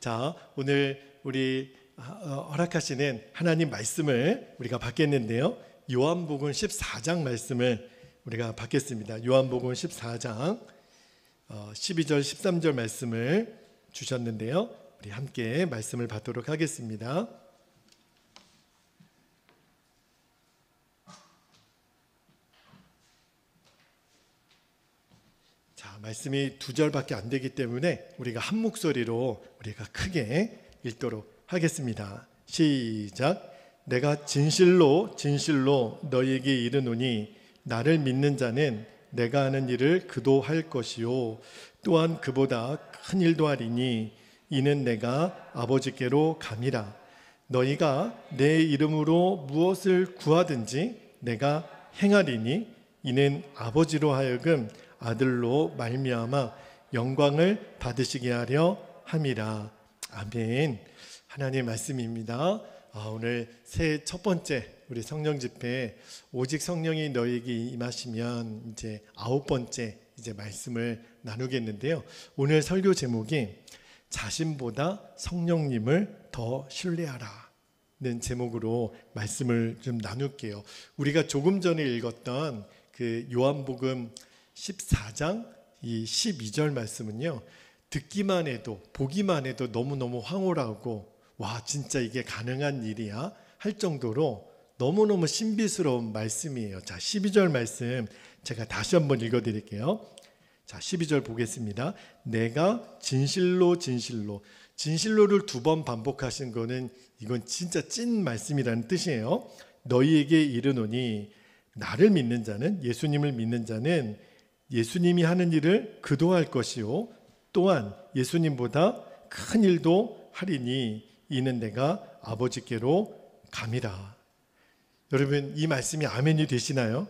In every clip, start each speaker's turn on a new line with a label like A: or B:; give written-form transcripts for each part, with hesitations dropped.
A: 자, 오늘 우리 허락하시는 하나님 말씀을 우리가 받겠는데요. 요한복음 14장 말씀을 우리가 받겠습니다. 요한복음 14장 12절 13절 말씀을 주셨는데요. 우리 함께 말씀을 받도록 하겠습니다. 자, 말씀이 두 절밖에 안 되기 때문에 우리가 한 목소리로 우리가 크게 읽도록 하겠습니다. 시작. 내가 진실로 진실로 너희에게 이르노니 나를 믿는 자는 내가 하는 일을 그도 할 것이요 또한 그보다 큰 일도 하리니 이는 내가 아버지께로 감이라. 너희가 내 이름으로 무엇을 구하든지 내가 행하리니 이는 아버지로 하여금 아들로 말미암아 영광을 받으시게 하려 함이라. 아멘. 하나님의 말씀입니다. 오늘 새해 첫 번째 우리 성령 집회 오직 성령이 너희에게 임하시면 이제 9번째 이제 말씀을 나누겠는데요. 오늘 설교 제목이 자신보다 성령님을 더 신뢰하라는 제목으로 말씀을 좀 나눌게요. 우리가 조금 전에 읽었던 그 요한복음 14장 이 12절 말씀은요, 듣기만 해도 보기만 해도 너무너무 황홀하고 와 진짜 이게 가능한 일이야 할 정도로 너무너무 신비스러운 말씀이에요. 자, 12절 말씀 제가 다시 한번 읽어드릴게요. 자, 12절 보겠습니다. 내가 진실로 진실로, 진실로를 두 번 반복하신 거는 이건 진짜 찐 말씀이라는 뜻이에요. 너희에게 이르노니 나를 믿는 자는, 예수님을 믿는 자는 예수님이 하는 일을 그도 할 것이요 또한 예수님보다 큰 일도 하리니 이는 내가 아버지께로 감이라. 여러분, 이 말씀이 아멘이 되시나요?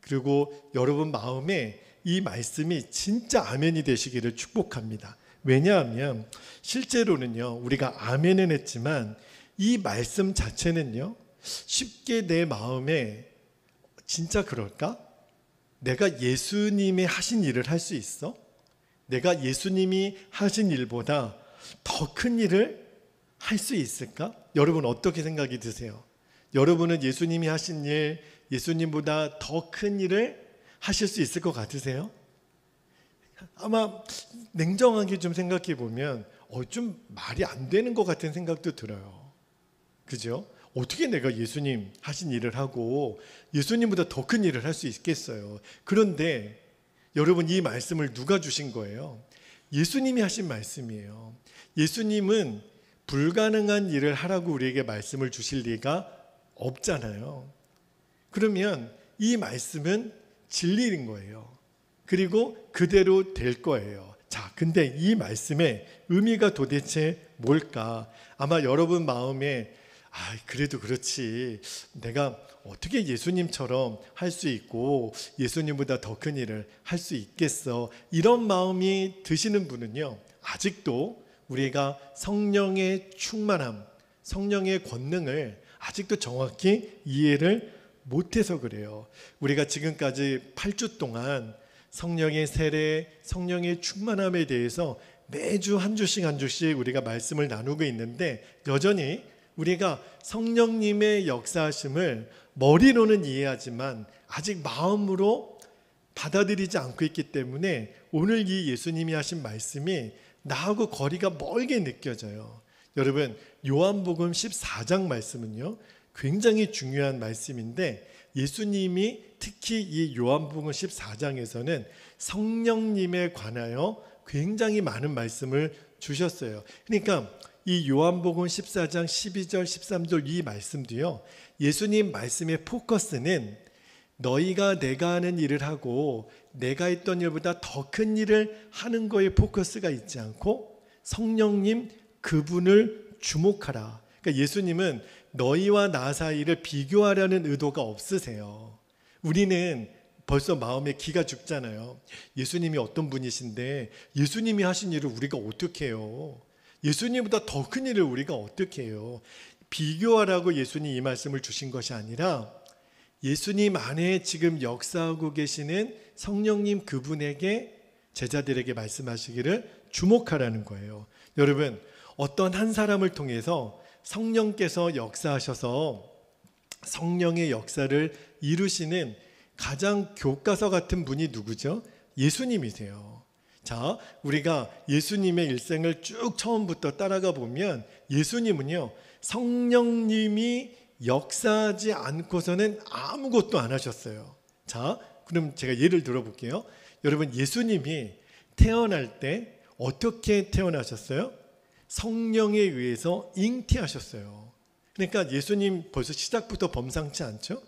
A: 그리고 여러분 마음에 이 말씀이 진짜 아멘이 되시기를 축복합니다. 왜냐하면 실제로는요, 우리가 아멘은 했지만 이 말씀 자체는요, 쉽게 내 마음에 진짜 그럴까? 내가 예수님이 하신 일을 할 수 있어? 내가 예수님이 하신 일보다 더 큰 일을 할 수 있을까? 여러분 어떻게 생각이 드세요? 여러분은 예수님이 하신 일, 예수님보다 더 큰 일을 하실 수 있을 것 같으세요? 아마 냉정하게 좀 생각해 보면 좀 말이 안 되는 것 같은 생각도 들어요. 그죠? 어떻게 내가 예수님 하신 일을 하고 예수님보다 더 큰 일을 할 수 있겠어요? 그런데 여러분, 이 말씀을 누가 주신 거예요? 예수님이 하신 말씀이에요. 예수님은 불가능한 일을 하라고 우리에게 말씀을 주실 리가 없잖아요. 그러면 이 말씀은 진리인 거예요. 그리고 그대로 될 거예요. 자, 근데 이 말씀의 의미가 도대체 뭘까? 아마 여러분 마음에 그래도 그렇지, 내가 어떻게 예수님처럼 할 수 있고 예수님보다 더 큰 일을 할 수 있겠어, 이런 마음이 드시는 분은요, 아직도 우리가 성령의 충만함, 성령의 권능을 아직도 정확히 이해를 못해서 그래요. 우리가 지금까지 8주 동안 성령의 세례, 성령의 충만함에 대해서 매주 한 주씩 한 주씩 우리가 말씀을 나누고 있는데, 여전히 우리가 성령님의 역사하심을 머리로는 이해하지만 아직 마음으로 받아들이지 않고 있기 때문에 오늘 이 예수님이 하신 말씀이 나하고 거리가 멀게 느껴져요. 여러분, 요한복음 14장 말씀은요, 굉장히 중요한 말씀인데 예수님이 특히 이 요한복음 14장에서는 성령님에 관하여 굉장히 많은 말씀을 주셨어요. 그러니까 이 요한복음 14장 12절 13절 이 말씀도요, 예수님 말씀의 포커스는 너희가 내가 하는 일을 하고 내가 했던 일보다 더 큰 일을 하는 거에 포커스가 있지 않고 성령님 그분을 주목하라. 그러니까 예수님은 너희와 나 사이를 비교하려는 의도가 없으세요. 우리는 벌써 마음에 기가 죽잖아요. 예수님이 어떤 분이신데 예수님이 하신 일을 우리가 어떻게 해요? 예수님보다 더 큰 일을 우리가 어떻게 해요? 비교하라고 예수님 이 말씀을 주신 것이 아니라 예수님 안에 지금 역사하고 계시는 성령님 그분에게, 제자들에게 말씀하시기를 주목하라는 거예요. 여러분, 어떤 한 사람을 통해서 성령께서 역사하셔서 성령의 역사를 이루시는 가장 교과서 같은 분이 누구죠? 예수님이세요. 자, 우리가 예수님의 일생을 쭉 처음부터 따라가 보면 예수님은요, 성령님이 역사하지 않고서는 아무것도 안 하셨어요. 자, 그럼 제가 예를 들어볼게요. 여러분, 예수님이 태어날 때 어떻게 태어나셨어요? 성령에 의해서 잉태하셨어요. 그러니까 예수님 벌써 시작부터 범상치 않죠?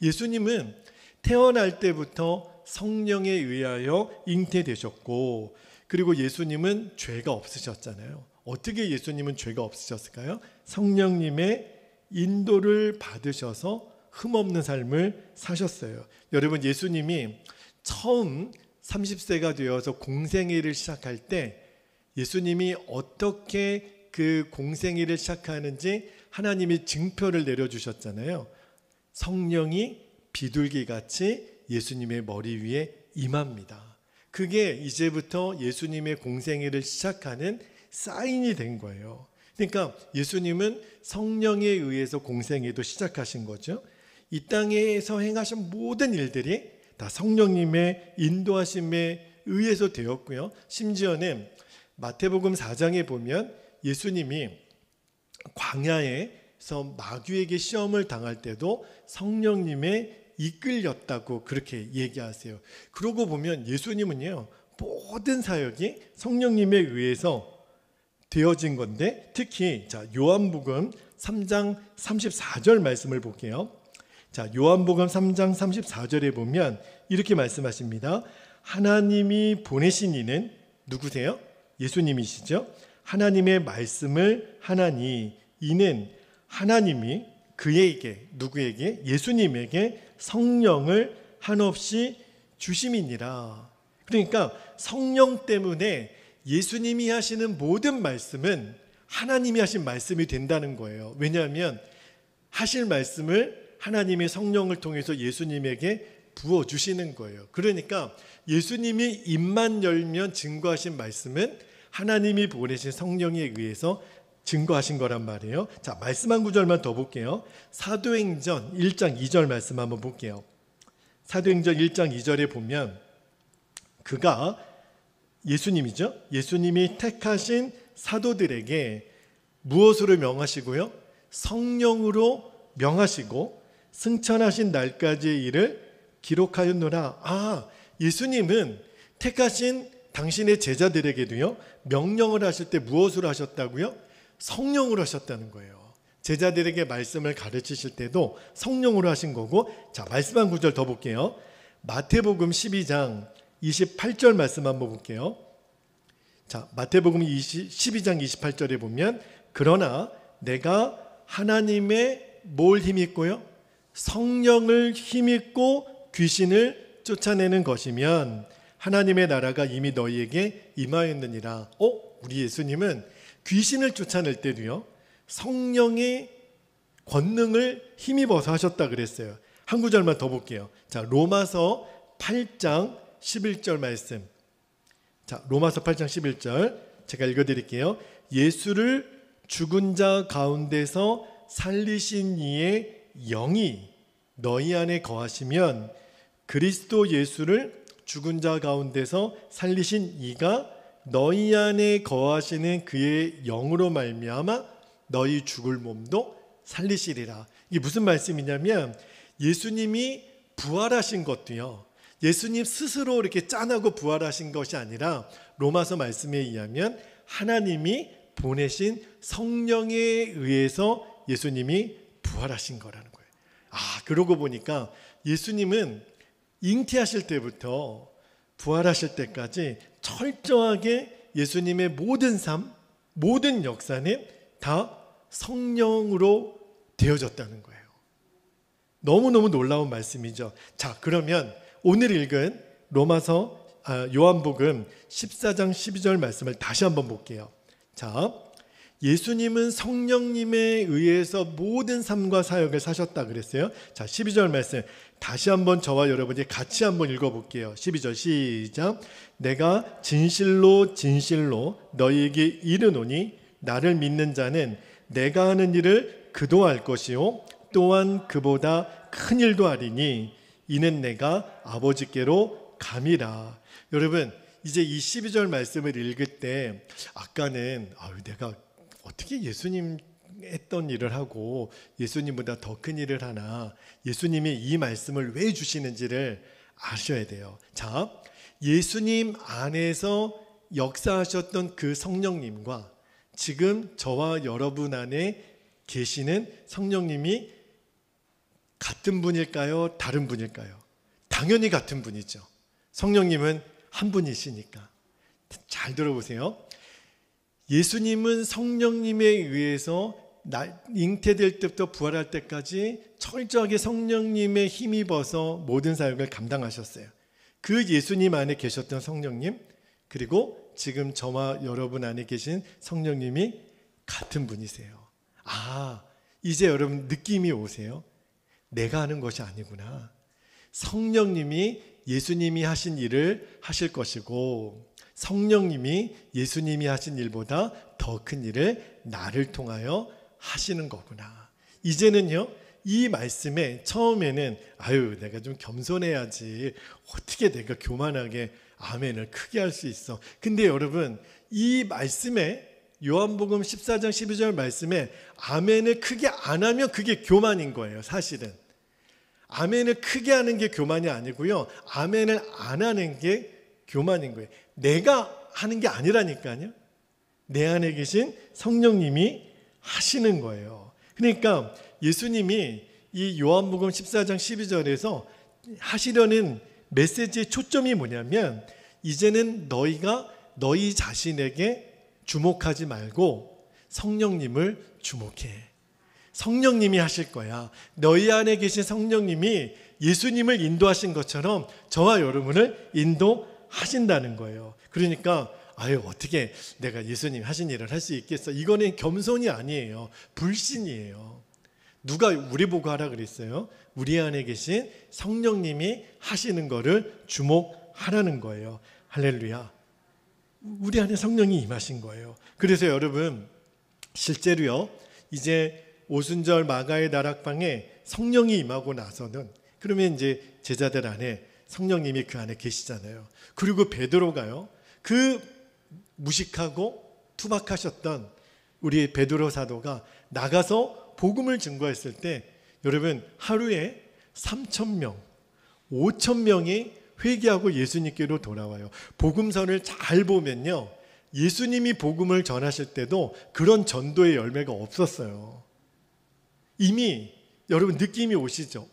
A: 예수님은 태어날 때부터 성령에 의하여 잉태되셨고, 그리고 예수님은 죄가 없으셨잖아요. 어떻게 예수님은 죄가 없으셨을까요? 성령님의 인도를 받으셔서 흠없는 삶을 사셨어요. 여러분, 예수님이 처음 30세가 되어서 공생애를 시작할 때 예수님이 어떻게 그 공생애를 시작하는지 하나님이 증표를 내려주셨잖아요. 성령이 비둘기같이 예수님의 머리 위에 임합니다. 그게 이제부터 예수님의 공생애를 시작하는 사인이 된 거예요. 그러니까 예수님은 성령에 의해서 공생애도 시작하신 거죠. 이 땅에서 행하신 모든 일들이 다 성령님의 인도하심에 의해서 되었고요. 심지어는 마태복음 4장에 보면 예수님이 광야에서 마귀에게 시험을 당할 때도 성령님의 이끌렸다고 그렇게 얘기하세요. 그러고 보면 예수님은요, 모든 사역이 성령님에 의해서 되어진 건데, 특히 자, 요한복음 3장 34절 말씀을 볼게요. 자, 요한복음 3장 34절에 보면 이렇게 말씀하십니다. 하나님이 보내신 이는 누구세요? 예수님이시죠. 하나님의 말씀을 하나니, 이는 하나님이 그에게, 누구에게? 예수님에게 성령을 한없이 주심이니라. 그러니까 성령 때문에 예수님이 하시는 모든 말씀은 하나님이 하신 말씀이 된다는 거예요. 왜냐하면 하실 말씀을 하나님의 성령을 통해서 예수님에게 부어주시는 거예요. 그러니까 예수님이 입만 열면 증거하신 말씀은 하나님이 보내신 성령에 의해서 증거하신 거란 말이에요. 자, 말씀 한 구절만 더 볼게요. 사도행전 1장 2절 말씀 한번 볼게요. 사도행전 1장 2절에 보면 그가, 예수님이죠. 예수님이 택하신 사도들에게 무엇으로 명하시고요? 성령으로 명하시고 승천하신 날까지의 일을 기록하였노라. 아, 예수님은 택하신 당신의 제자들에게도요, 명령을 하실 때 무엇으로 하셨다고요? 성령으로 하셨다는 거예요. 제자들에게 말씀을 가르치실 때도 성령으로 하신 거고. 자, 말씀 한 구절 더 볼게요. 마태복음 12장 28절 말씀 한번 볼게요. 자, 마태복음 12장 28절에 보면 그러나 내가 하나님의 뭘 힘입고요? 성령을 힘입고 귀신을 쫓아내는 것이면 하나님의 나라가 이미 너희에게 임하였느니라. 우리 예수님은 귀신을 쫓아낼 때도요, 성령의 권능을 힘입어서 하셨다 그랬어요. 한 구절만 더 볼게요. 자, 로마서 8장 11절 말씀. 자, 로마서 8장 11절 제가 읽어드릴게요. 예수를 죽은 자 가운데서 살리신 이의 영이 너희 안에 거하시면 그리스도 예수를 죽은 자 가운데서 살리신 이가 너희 안에 거하시는 그의 영으로 말미암아 너희 죽을 몸도 살리시리라. 이게 무슨 말씀이냐면 예수님이 부활하신 것도요, 예수님 스스로 이렇게 짠하고 부활하신 것이 아니라 로마서 말씀에 의하면 하나님이 보내신 성령에 의해서 예수님이 부활하신 거라는 거예요. 그러고 보니까 예수님은 잉태하실 때부터 부활하실 때까지 철저하게 예수님의 모든 삶, 모든 역사는 다 성령으로 되어졌다는 거예요. 너무너무 놀라운 말씀이죠. 자, 그러면 오늘 읽은 요한복음 14장 12절 말씀을 다시 한번 볼게요. 자, 예수님은 성령님에 의해서 모든 삶과 사역을 사셨다 그랬어요. 자, 12절 말씀 다시 한번 저와 여러분이 같이 한번 읽어볼게요. 12절 시작. 내가 진실로 진실로 너희에게 이르노니 나를 믿는 자는 내가 하는 일을 그도 할 것이요 또한 그보다 큰 일도 하리니 이는 내가 아버지께로 감이라. 여러분, 이제 이 12절 말씀을 읽을 때 아까는 내가 어떻게 예수님 했던 일을 하고 예수님보다 더 큰 일을 하나, 예수님이 이 말씀을 왜 주시는지를 아셔야 돼요. 자, 예수님 안에서 역사하셨던 그 성령님과 지금 저와 여러분 안에 계시는 성령님이 같은 분일까요? 다른 분일까요? 당연히 같은 분이죠. 성령님은 한 분이시니까. 잘 들어보세요. 예수님은 성령님에 의해서 잉태될 때부터 부활할 때까지 철저하게 성령님에 힘입어서 모든 사역을 감당하셨어요. 그 예수님 안에 계셨던 성령님, 그리고 지금 저와 여러분 안에 계신 성령님이 같은 분이세요. 이제 여러분 느낌이 오세요? 내가 하는 것이 아니구나. 성령님이 예수님이 하신 일을 하실 것이고 성령님이 예수님이 하신 일보다 더 큰 일을 나를 통하여 하시는 거구나. 이제는요, 이 말씀에 처음에는 내가 좀 겸손해야지, 어떻게 내가 교만하게 아멘을 크게 할 수 있어. 근데 여러분, 이 말씀에 요한복음 14장 12절 말씀에 아멘을 크게 안 하면 그게 교만인 거예요. 사실은 아멘을 크게 하는 게 교만이 아니고요, 아멘을 안 하는 게 교만인 거예요. 내가 하는 게 아니라니까요. 내 안에 계신 성령님이 하시는 거예요. 그러니까 예수님이 이 요한복음 14장 12절에서 하시려는 메시지의 초점이 뭐냐면, 이제는 너희가 너희 자신에게 주목하지 말고 성령님을 주목해. 성령님이 하실 거야. 너희 안에 계신 성령님이 예수님을 인도하신 것처럼 저와 여러분을 인도하신다는 거예요. 그러니까 어떻게 내가 예수님 하신 일을 할 수 있겠어? 이거는 겸손이 아니에요. 불신이에요. 누가 우리 보고 하라 그랬어요? 우리 안에 계신 성령님이 하시는 거를 주목하라는 거예요. 할렐루야. 우리 안에 성령이 임하신 거예요. 그래서 여러분, 실제로요, 이제 오순절 마가의 다락방에 성령이 임하고 나서는, 그러면 이제 제자들 안에 성령님이 그 안에 계시잖아요. 그리고 베드로가요, 그 무식하고 투박하셨던 우리 베드로 사도가 나가서 복음을 증거했을 때, 여러분, 하루에 3,000명, 5,000명이 회개하고 예수님께로 돌아와요. 복음서를 잘 보면요, 예수님이 복음을 전하실 때도 그런 전도의 열매가 없었어요. 이미 여러분 느낌이 오시죠?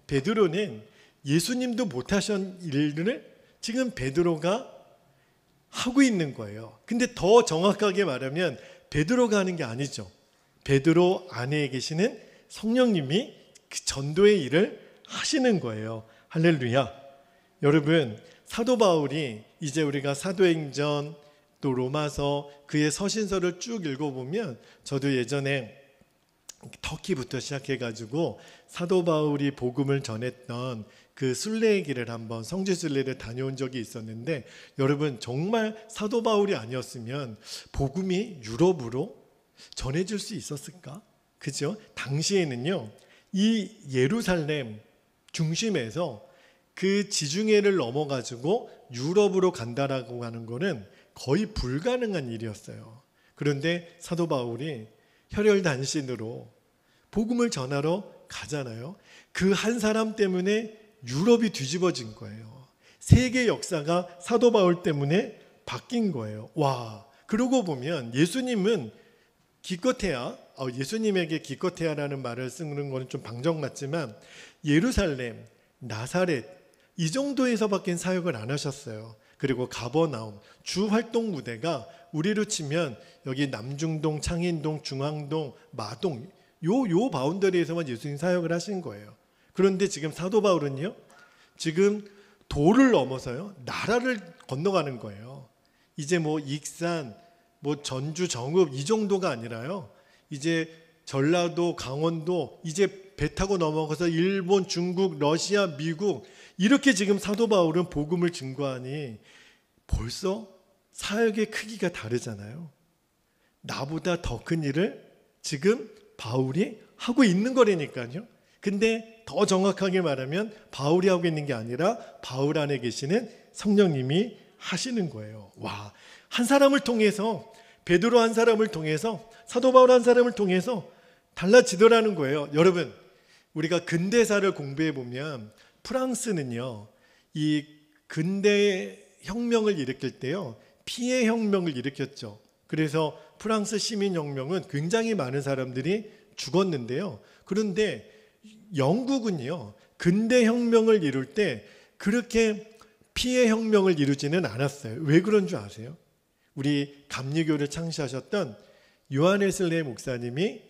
A: 베드로는 예수님도 못하신 일을 지금 베드로가 하고 있는 거예요. 근데 더 정확하게 말하면 베드로가 하는 게 아니죠. 베드로 안에 계시는 성령님이 그 전도의 일을 하시는 거예요. 할렐루야. 여러분, 사도 바울이 이제 우리가 사도행전 또 로마서 그의 서신서를 쭉 읽어보면, 저도 예전에 터키부터 시작해가지고 사도 바울이 복음을 전했던 그 순례의 길을 한번, 성지순례를 다녀온 적이 있었는데, 여러분, 정말 사도 바울이 아니었으면 복음이 유럽으로 전해질 수 있었을까? 그죠? 당시에는요, 이 예루살렘 중심에서 그 지중해를 넘어가지고 유럽으로 간다라고 하는 거는 거의 불가능한 일이었어요. 그런데 사도 바울이 혈혈단신으로 복음을 전하러 가잖아요. 그 한 사람 때문에 유럽이 뒤집어진 거예요. 세계 역사가 사도 바울 때문에 바뀐 거예요. 와, 그러고 보면 예수님은 기껏해야, 예수님에게 기껏해야라는 말을 쓰는 거는 좀 방정 맞지만, 예루살렘, 나사렛 이 정도에서밖에 사역을 안 하셨어요. 그리고 가버나움, 주 활동 무대가 우리로 치면 여기 남중동, 창인동, 중앙동, 마동 요 바운더리에서만 예수님 사역을 하신 거예요. 그런데 지금 사도 바울은요, 지금 도를 넘어서요, 나라를 건너가는 거예요. 이제 뭐 익산, 뭐 전주, 정읍 이 정도가 아니라요. 이제 전라도, 강원도 이제 배 타고 넘어가서 일본, 중국, 러시아, 미국 이렇게 지금 사도 바울은 복음을 증거하니 벌써 사역의 크기가 다르잖아요. 나보다 더 큰 일을 지금 바울이 하고 있는 거라니까요. 근데 더 정확하게 말하면 바울이 하고 있는 게 아니라 바울 안에 계시는 성령님이 하시는 거예요. 와, 한 사람을 통해서, 베드로 한 사람을 통해서, 사도 바울 한 사람을 통해서 달라지더라는 거예요. 여러분, 우리가 근대사를 공부해 보면 프랑스는요, 이 근대 혁명을 일으킬 때요, 피해 혁명을 일으켰죠. 그래서 프랑스 시민혁명은 굉장히 많은 사람들이 죽었는데요. 그런데 영국은요, 근대 혁명을 이룰 때 그렇게 피해 혁명을 이루지는 않았어요. 왜 그런 줄 아세요? 우리 감리교를 창시하셨던 요한 웨슬레이 목사님이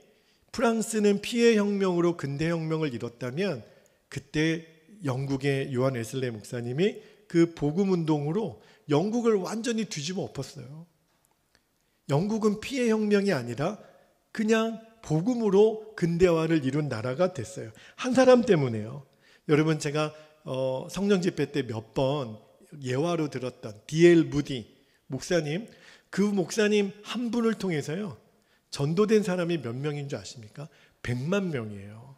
A: 프랑스는 피해 혁명으로 근대 혁명을 이뤘다면 그때 영국의 요한 웨슬레이 목사님이 그 복음 운동으로 영국을 완전히 뒤집어 엎었어요. 영국은 피해 혁명이 아니라 그냥 복음으로 근대화를 이룬 나라가 됐어요. 한 사람 때문에요. 여러분, 제가 성령 집회 때 몇 번 예화로 들었던 D.L. 무디 목사님, 그 목사님 한 분을 통해서요, 전도된 사람이 몇 명인 줄 아십니까? 100만 명이에요.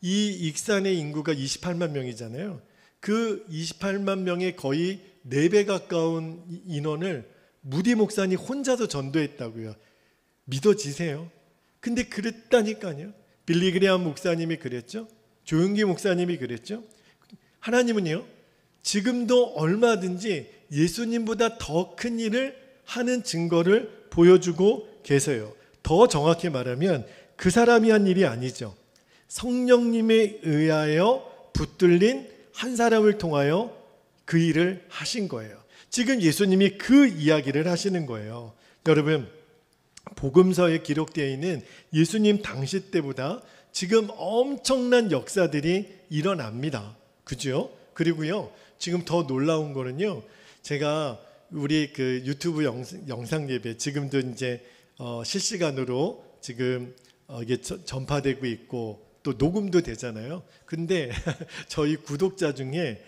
A: 이 익산의 인구가 28만 명이잖아요. 그 28만 명의 거의 4배 가까운 인원을 무디 목사님 혼자서 전도했다고요. 믿어지세요? 근데 그랬다니까요. 빌리 그레이엄 목사님이 그랬죠. 조용기 목사님이 그랬죠. 하나님은요, 지금도 얼마든지 예수님보다 더 큰 일을 하는 증거를 보여주고 계세요. 더 정확히 말하면 그 사람이 한 일이 아니죠. 성령님에 의하여 붙들린 한 사람을 통하여 그 일을 하신 거예요. 지금 예수님이 그 이야기를 하시는 거예요. 여러분, 복음서에 기록되어 있는 예수님 당시 때보다 지금 엄청난 역사들이 일어납니다. 그죠? 그리고요, 지금 더 놀라운 거는요, 제가 우리 그 유튜브 영상 예배 지금도 이제 실시간으로 지금 이게 전파되고 있고 또 녹음도 되잖아요. 근데 저희 구독자 중에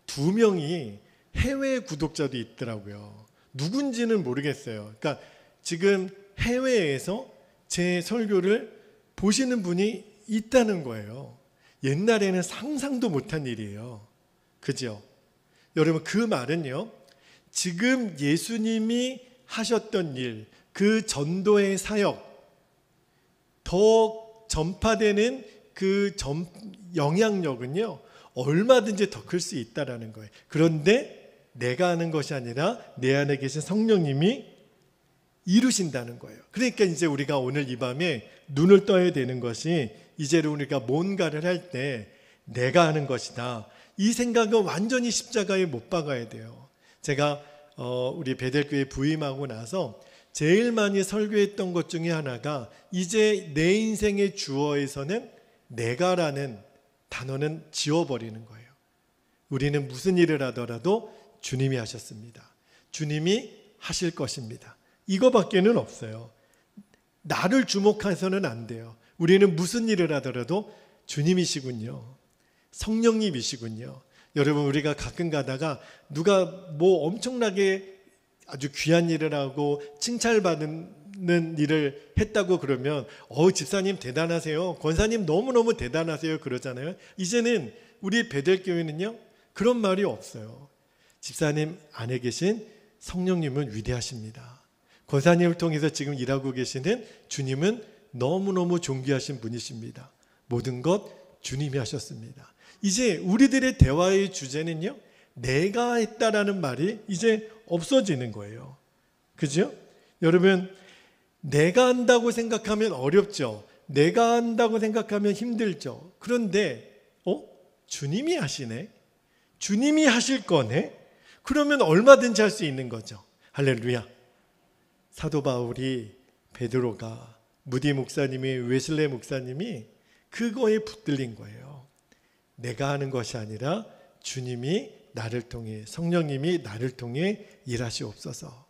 A: 2명이 해외 구독자도 있더라고요. 누군지는 모르겠어요. 그러니까 지금 해외에서 제 설교를 보시는 분이 있다는 거예요. 옛날에는 상상도 못한 일이에요. 그죠? 여러분, 그 말은요, 지금 예수님이 하셨던 일, 그 전도의 사역, 더 전파되는 그 영향력은요, 얼마든지 더 클 수 있다라는 거예요. 그런데 내가 하는 것이 아니라 내 안에 계신 성령님이 이루신다는 거예요. 그러니까 이제 우리가 오늘 이 밤에 눈을 떠야 되는 것이, 이제는 우리가 뭔가를 할 때 내가 하는 것이다, 이 생각은 완전히 십자가에 못 박아야 돼요. 제가 우리 베델교회 부임하고 나서 제일 많이 설교했던 것 중에 하나가, 이제 내 인생의 주어에서는 내가라는 단어는 지워버리는 거예요. 우리는 무슨 일을 하더라도 주님이 하셨습니다. 주님이 하실 것입니다. 이거밖에는 없어요. 나를 주목해서는 안 돼요. 우리는 무슨 일을 하더라도 주님이시군요, 성령님이시군요. 여러분, 우리가 가끔 가다가 누가 뭐 엄청나게 아주 귀한 일을 하고 칭찬받는 일을 했다고 그러면 집사님 대단하세요, 권사님 너무너무 대단하세요 그러잖아요. 이제는 우리 베델교회는요, 그런 말이 없어요. 집사님 안에 계신 성령님은 위대하십니다. 권사님을 통해서 지금 일하고 계시는 주님은 너무너무 존귀하신 분이십니다. 모든 것 주님이 하셨습니다. 이제 우리들의 대화의 주제는요, 내가 했다라는 말이 이제 없어지는 거예요. 그죠? 여러분, 내가 한다고 생각하면 어렵죠. 내가 한다고 생각하면 힘들죠. 그런데 주님이 하시네, 주님이 하실 거네, 그러면 얼마든지 할 수 있는 거죠. 할렐루야. 사도 바울이, 베드로가, 무디 목사님이, 웨슬레이 목사님이 그거에 붙들린 거예요. 내가 하는 것이 아니라 주님이 나를 통해, 성령님이 나를 통해 일하시옵소서.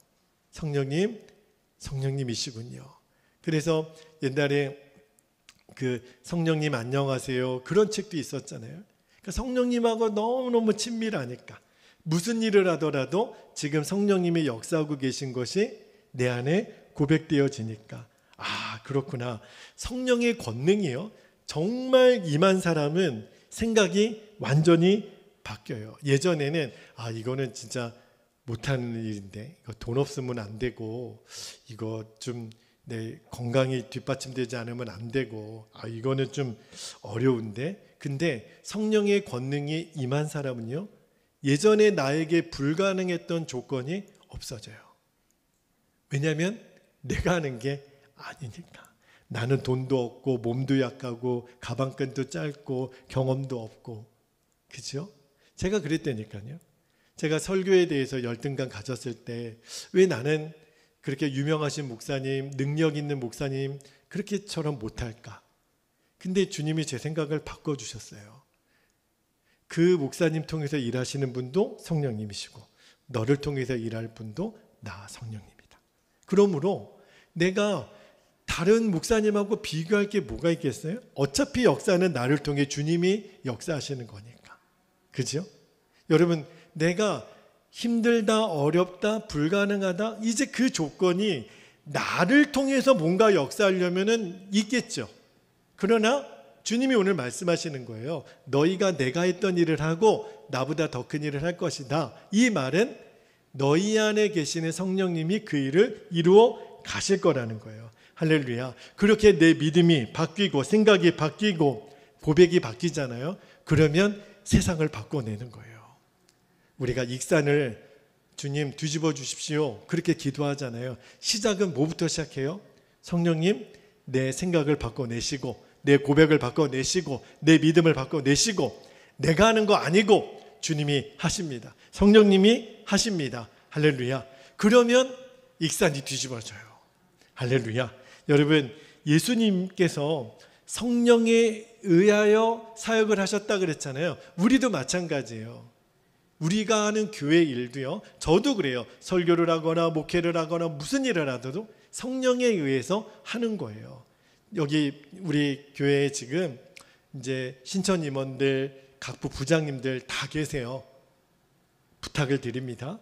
A: 성령님, 성령님이시군요. 그래서 옛날에 그 성령님 안녕하세요 그런 책도 있었잖아요. 그러니까 성령님하고 너무너무 친밀하니까 무슨 일을 하더라도 지금 성령님이 역사하고 계신 것이 내 안에 고백되어지니까 아 그렇구나. 성령의 권능이요 정말 임한 사람은 생각이 완전히 바뀌어요. 예전에는 아 이거는 진짜 못하는 일인데 이거 돈 없으면 안 되고 이거 좀 내 건강이 뒷받침되지 않으면 안 되고 아 이거는 좀 어려운데 근데 성령의 권능이 임한 사람은요 예전에 나에게 불가능했던 조건이 없어져요. 왜냐하면 내가 하는 게 아니니까. 나는 돈도 없고 몸도 약하고 가방끈도 짧고 경험도 없고 그죠? 제가 그랬다니까요. 제가 설교에 대해서 열등감 가졌을 때 왜 나는 그렇게 유명하신 목사님, 능력 있는 목사님 그렇게처럼 못할까? 근데 주님이 제 생각을 바꿔주셨어요. 그 목사님 통해서 일하시는 분도 성령님이시고 너를 통해서 일할 분도 나 성령님이다. 그러므로 내가 다른 목사님하고 비교할 게 뭐가 있겠어요? 어차피 역사는 나를 통해 주님이 역사하시는 거니까. 그죠? 여러분 내가 힘들다, 어렵다, 불가능하다 이제 그 조건이 나를 통해서 뭔가 역사하려면 있겠죠. 그러나 주님이 오늘 말씀하시는 거예요. 너희가 내가 했던 일을 하고 나보다 더 큰 일을 할 것이다. 이 말은 너희 안에 계시는 성령님이 그 일을 이루어 가실 거라는 거예요. 할렐루야. 그렇게 내 믿음이 바뀌고 생각이 바뀌고 고백이 바뀌잖아요. 그러면 세상을 바꿔내는 거예요. 우리가 익산을 주님 뒤집어 주십시오 그렇게 기도하잖아요. 시작은 뭐부터 시작해요? 성령님 내 생각을 바꿔내시고 내 고백을 바꿔내시고 내 믿음을 바꿔내시고 내가 하는 거 아니고 주님이 하십니다. 성령님이 하십니다. 할렐루야. 그러면 익산이 뒤집어져요. 할렐루야. 여러분 예수님께서 성령에 의하여 사역을 하셨다 그랬잖아요. 우리도 마찬가지예요. 우리가 하는 교회 일도요. 저도 그래요. 설교를 하거나 목회를 하거나 무슨 일을 하더라도 성령에 의해서 하는 거예요. 여기 우리 교회에 지금 이제 신천 임원들, 각부 부장님들 다 계세요. 부탁을 드립니다.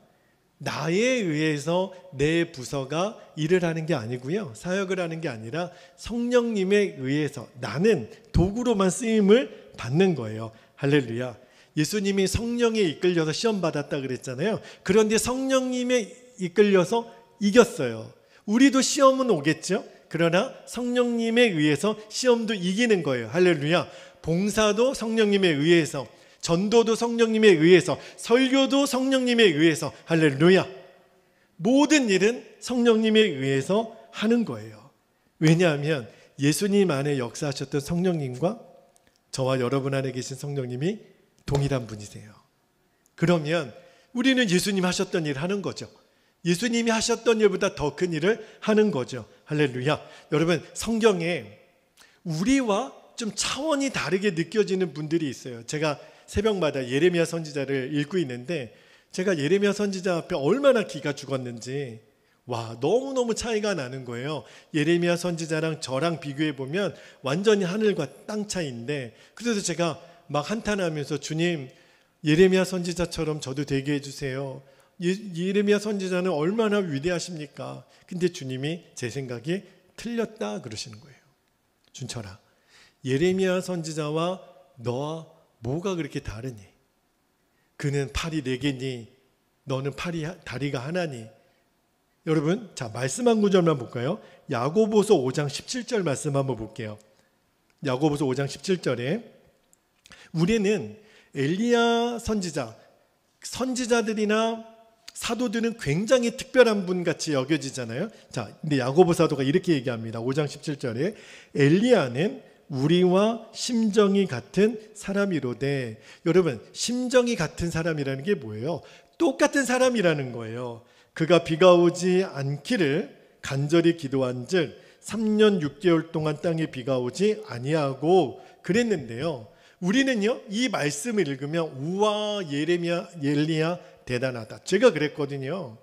A: 나에 의해서 내 부서가 일을 하는 게 아니고요. 사역을 하는 게 아니라 성령님에 의해서 나는 도구로만 쓰임을 받는 거예요. 할렐루야. 예수님이 성령에 이끌려서 시험 받았다 그랬잖아요. 그런데 성령님에 이끌려서 이겼어요. 우리도 시험은 오겠죠. 그러나 성령님에 의해서 시험도 이기는 거예요. 할렐루야. 봉사도 성령님에 의해서, 전도도 성령님에 의해서, 설교도 성령님에 의해서. 할렐루야. 모든 일은 성령님에 의해서 하는 거예요. 왜냐하면 예수님 안에 역사하셨던 성령님과 저와 여러분 안에 계신 성령님이 동일한 분이세요. 그러면 우리는 예수님 하셨던 일을 하는 거죠. 예수님이 하셨던 일보다 더 큰 일을 하는 거죠. 할렐루야. 여러분 성경에 우리와 좀 차원이 다르게 느껴지는 분들이 있어요. 제가 새벽마다 예레미야 선지자를 읽고 있는데 제가 예레미야 선지자 앞에 얼마나 기가 죽었는지 와 너무너무 차이가 나는 거예요. 예레미야 선지자랑 저랑 비교해 보면 완전히 하늘과 땅 차이인데 그래서 제가 막 한탄하면서 주님 예레미야 선지자처럼 저도 되게 해주세요. 예레미야 선지자는 얼마나 위대하십니까? 근데 주님이 제 생각이 틀렸다 그러시는 거예요. 준철아 예레미야 선지자와 너와 뭐가 그렇게 다르니? 그는 팔이 4개니 너는 다리가 하나니. 여러분 자 말씀 한 구절만 볼까요? 야고보서 5장 17절 말씀 한번 볼게요. 야고보서 5장 17절에 우리는 엘리야 선지자들이나 사도들은 굉장히 특별한 분 같이 여겨지잖아요. 자, 근데 야고보 사도가 이렇게 얘기합니다. 5장 17절에 엘리야는 우리와 심정이 같은 사람이로되. 여러분 심정이 같은 사람이라는 게 뭐예요? 똑같은 사람이라는 거예요. 그가 비가 오지 않기를 간절히 기도한즉 3년 6개월 동안 땅에 비가 오지 아니하고 그랬는데요. 우리는요 이 말씀을 읽으면 우와 예레미야 엘리야 대단하다. 제가 그랬거든요.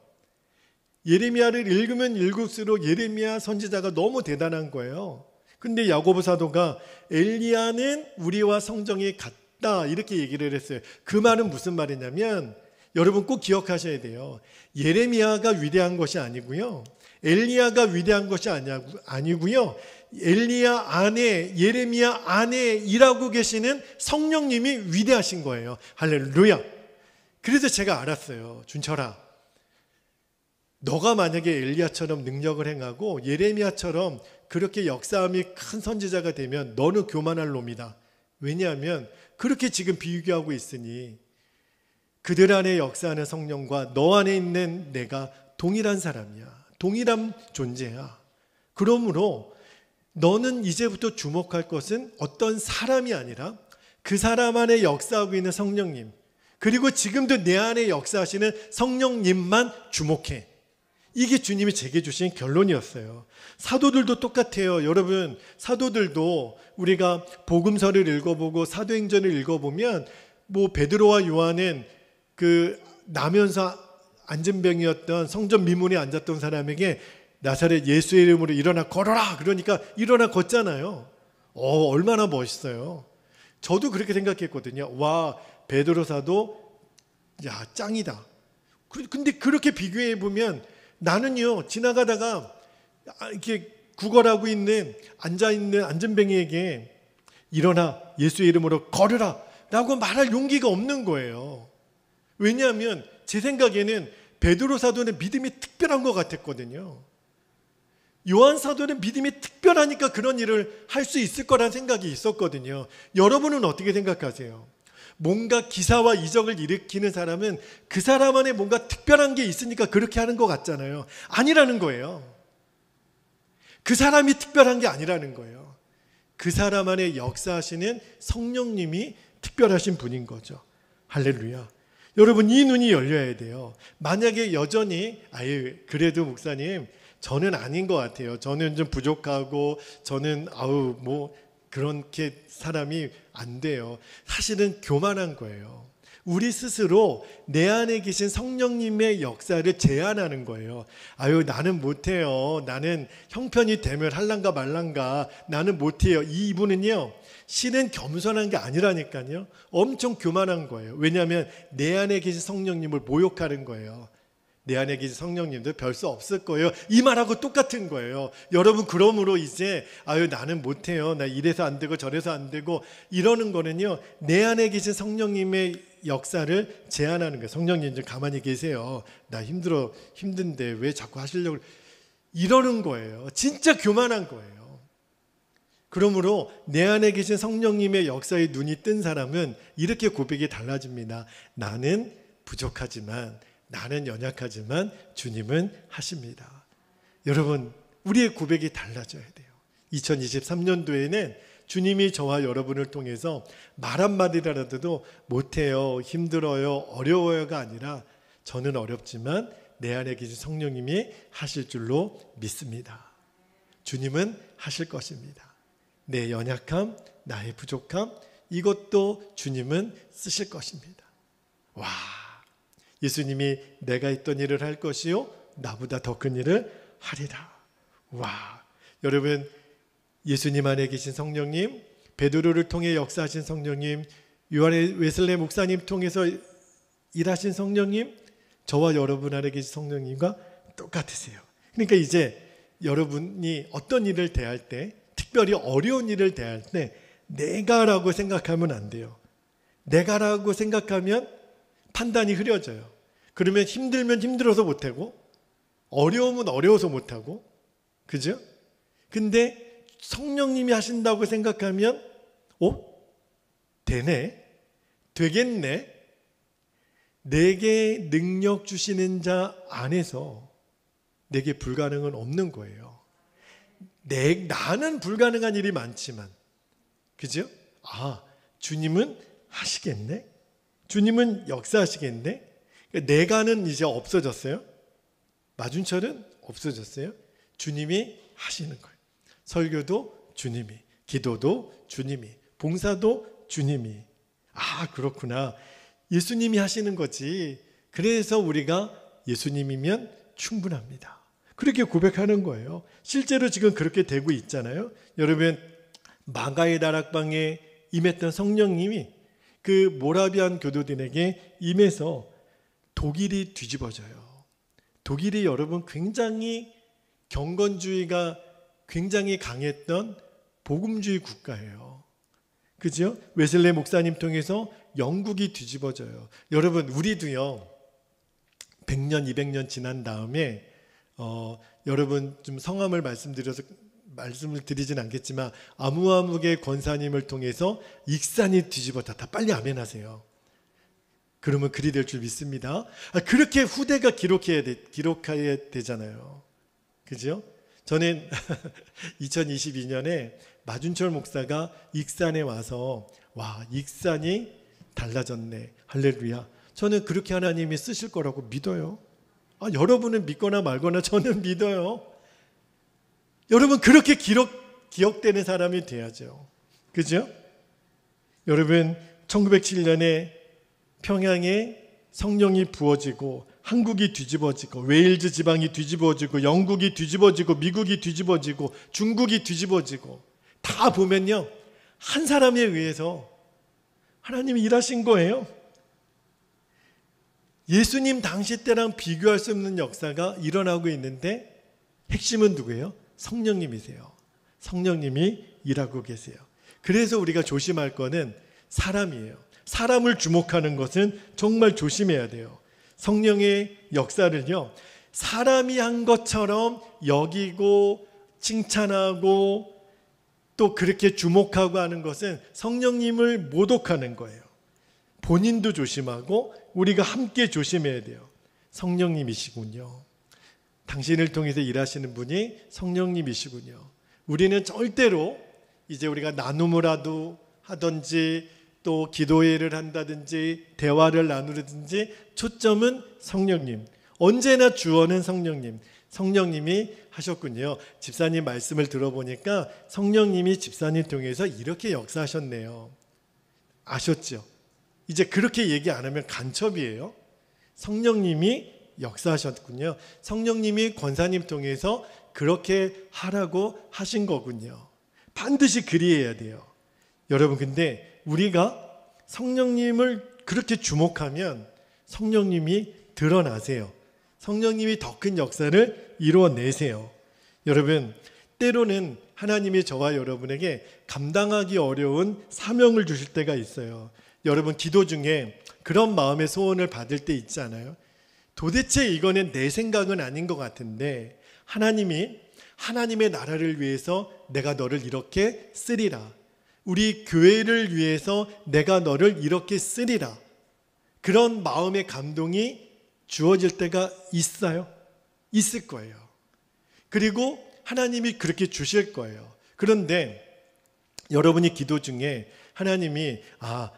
A: 예레미야를 읽으면 읽을수록 예레미야 선지자가 너무 대단한 거예요. 근데 야고보 사도가 엘리야는 우리와 성정이 같다 이렇게 얘기를 했어요. 그 말은 무슨 말이냐면 여러분 꼭 기억하셔야 돼요. 예레미야가 위대한 것이 아니고요. 엘리야가 위대한 것이 아니고요. 엘리야 안에 예레미야 안에 일하고 계시는 성령님이 위대하신 거예요. 할렐루야. 그래서 제가 알았어요. 준철아, 너가 만약에 엘리야처럼 능력을 행하고 예레미야처럼 그렇게 역사함이 큰 선지자가 되면 너는 교만할 놈이다. 왜냐하면 그렇게 지금 비교하고 있으니 그들 안에 역사하는 성령과 너 안에 있는 내가 동일한 사람이야. 동일한 존재야. 그러므로 너는 이제부터 주목할 것은 어떤 사람이 아니라 그 사람 안에 역사하고 있는 성령님, 그리고 지금도 내 안에 역사하시는 성령님만 주목해. 이게 주님이 제게 주신 결론이었어요. 사도들도 똑같아요. 여러분, 사도들도 우리가 복음서를 읽어보고 사도행전을 읽어보면 베드로와 요한은 그 나면서 안진병이었던 성전 미문에 앉았던 사람에게 나사렛 예수의 이름으로 일어나 걸어라 그러니까 일어나 걷잖아요. 얼마나 멋있어요. 저도 그렇게 생각했거든요. 와, 베드로 사도 야 짱이다. 근데 그렇게 비교해 보면 나는요, 지나가다가 이렇게 구걸하고 있는 앉아있는 안전뱅이에게 일어나 예수의 이름으로 걸으라 라고 말할 용기가 없는 거예요. 왜냐하면 제 생각에는 베드로 사도는 믿음이 특별한 것 같았거든요. 요한 사도는 믿음이 특별하니까 그런 일을 할 수 있을 거란 생각이 있었거든요. 여러분은 어떻게 생각하세요? 뭔가 기사와 이적을 일으키는 사람은 그 사람 안에 뭔가 특별한 게 있으니까 그렇게 하는 것 같잖아요. 아니라는 거예요. 그 사람이 특별한 게 아니라는 거예요. 그 사람 안에 역사하시는 성령님이 특별하신 분인 거죠. 할렐루야. 여러분, 이 눈이 열려야 돼요. 만약에 여전히 그래도 목사님 저는 아닌 것 같아요. 저는 좀 부족하고 저는 그렇게 사람이 안 돼요. 사실은 교만한 거예요. 우리 스스로 내 안에 계신 성령님의 역사를 제한하는 거예요. 나는 못해요. 나는 형편이 되면 할란가 말란가. 나는 못해요. 이분은요, 실은 겸손한 게 아니라니까요. 엄청 교만한 거예요. 왜냐하면 내 안에 계신 성령님을 모욕하는 거예요. 내 안에 계신 성령님도 별 수 없을 거예요. 이 말하고 똑같은 거예요. 여러분, 그러므로 이제 나는 못해요. 나 이래서 안 되고 저래서 안 되고 이러는 거는요, 내 안에 계신 성령님의 역사를 제한하는 거예요. 성령님 좀 가만히 계세요. 나 힘든데 왜 자꾸 하시려고 이러는 거예요. 진짜 교만한 거예요. 그러므로 내 안에 계신 성령님의 역사에 눈이 뜬 사람은 이렇게 고백이 달라집니다. 나는 부족하지만, 나는 연약하지만 주님은 하십니다. 여러분, 우리의 고백이 달라져야 돼요. 2023년도에는 주님이 저와 여러분을 통해서 말 한마디라도 못해요, 힘들어요, 어려워요가 아니라 저는 어렵지만 내 안에 계신 성령님이 하실 줄로 믿습니다. 주님은 하실 것입니다. 내 연약함, 나의 부족함, 이것도 주님은 쓰실 것입니다. 와, 예수님이 내가 했던 일을 할 것이요 나보다 더 큰 일을 하리라. 와, 여러분, 예수님 안에 계신 성령님, 베드로를 통해 역사하신 성령님, 요한의 웨슬레 목사님 통해서 일하신 성령님, 저와 여러분 안에 계신 성령님과 똑같으세요. 그러니까 이제 여러분이 어떤 일을 대할 때, 특별히 어려운 일을 대할 때 내가라고 생각하면 안 돼요. 내가라고 생각하면 판단이 흐려져요. 그러면 힘들면 힘들어서 못하고 어려우면 어려워서 못하고, 그죠? 근데 성령님이 하신다고 생각하면 되네, 되겠네. 내게 능력 주시는 자 안에서 내게 불가능은 없는 거예요. 나는 불가능한 일이 많지만, 그죠? 주님은 하시겠네? 주님은 역사하시겠네? 내가는 이제 없어졌어요. 마준철은 없어졌어요. 주님이 하시는 거예요. 설교도 주님이, 기도도 주님이, 봉사도 주님이. 그렇구나. 예수님이 하시는 거지. 그래서 우리가 예수님이면 충분합니다. 그렇게 고백하는 거예요. 실제로 지금 그렇게 되고 있잖아요. 여러분, 마가의 다락방에 임했던 성령님이 그 모라비안 교도들에게 임해서 독일이 뒤집어져요. 독일이 여러분 굉장히 경건주의가 굉장히 강했던 복음주의 국가예요. 그죠? 웨슬레 목사님 통해서 영국이 뒤집어져요. 여러분, 우리도요 100년 200년 지난 다음에 여러분 좀 성함을 말씀을 드리진 않겠지만 아무아무개 권사님을 통해서 익산이 뒤집어졌다. 다 빨리 아멘 하세요. 그러면 글이 될 줄 믿습니다. 그렇게 후대가 기록해야 되잖아요. 그죠? 저는 2022년에 마준철 목사가 익산에 와서 와, 익산이 달라졌네. 할렐루야. 저는 그렇게 하나님이 쓰실 거라고 믿어요. 여러분은 믿거나 말거나 저는 믿어요. 여러분, 그렇게 기억되는 사람이 돼야죠. 그죠? 여러분, 1907년에 평양에 성령이 부어지고 한국이 뒤집어지고 웨일즈 지방이 뒤집어지고 영국이 뒤집어지고 미국이 뒤집어지고 중국이 뒤집어지고 다 보면요, 한 사람에 의해서 하나님이 일하신 거예요. 예수님 당시 때랑 비교할 수 없는 역사가 일어나고 있는데 핵심은 누구예요? 성령님이세요. 성령님이 일하고 계세요. 그래서 우리가 조심할 거는 사람이에요. 사람을 주목하는 것은 정말 조심해야 돼요. 성령의 역사를요, 사람이 한 것처럼 여기고 칭찬하고 또 그렇게 주목하고 하는 것은 성령님을 모독하는 거예요. 본인도 조심하고 우리가 함께 조심해야 돼요. 성령님이시군요. 당신을 통해서 일하시는 분이 성령님이시군요. 우리는 절대로 이제 우리가 나눔을 하든지 또 기도회를 한다든지 대화를 나누든지 초점은 성령님. 언제나 주어는 성령님. 성령님이 하셨군요. 집사님 말씀을 들어보니까 성령님이 집사님 통해서 이렇게 역사하셨네요. 아셨죠? 이제 그렇게 얘기 안 하면 간첩이에요. 성령님이 역사하셨군요. 성령님이 권사님 통해서 그렇게 하라고 하신 거군요. 반드시 그리해야 돼요. 여러분, 근데 우리가 성령님을 그렇게 주목하면 성령님이 드러나세요. 성령님이 더 큰 역사를 이루어내세요. 여러분, 때로는 하나님이 저와 여러분에게 감당하기 어려운 사명을 주실 때가 있어요. 여러분, 기도 중에 그런 마음의 소원을 받을 때 있지 않아요? 도대체 이거는 내 생각은 아닌 것 같은데 하나님이 하나님의 나라를 위해서 내가 너를 이렇게 쓰리라. 우리 교회를 위해서 내가 너를 이렇게 쓰리라. 그런 마음의 감동이 주어질 때가 있어요. 있을 거예요. 그리고 하나님이 그렇게 주실 거예요. 그런데 여러분이 기도 중에 하나님이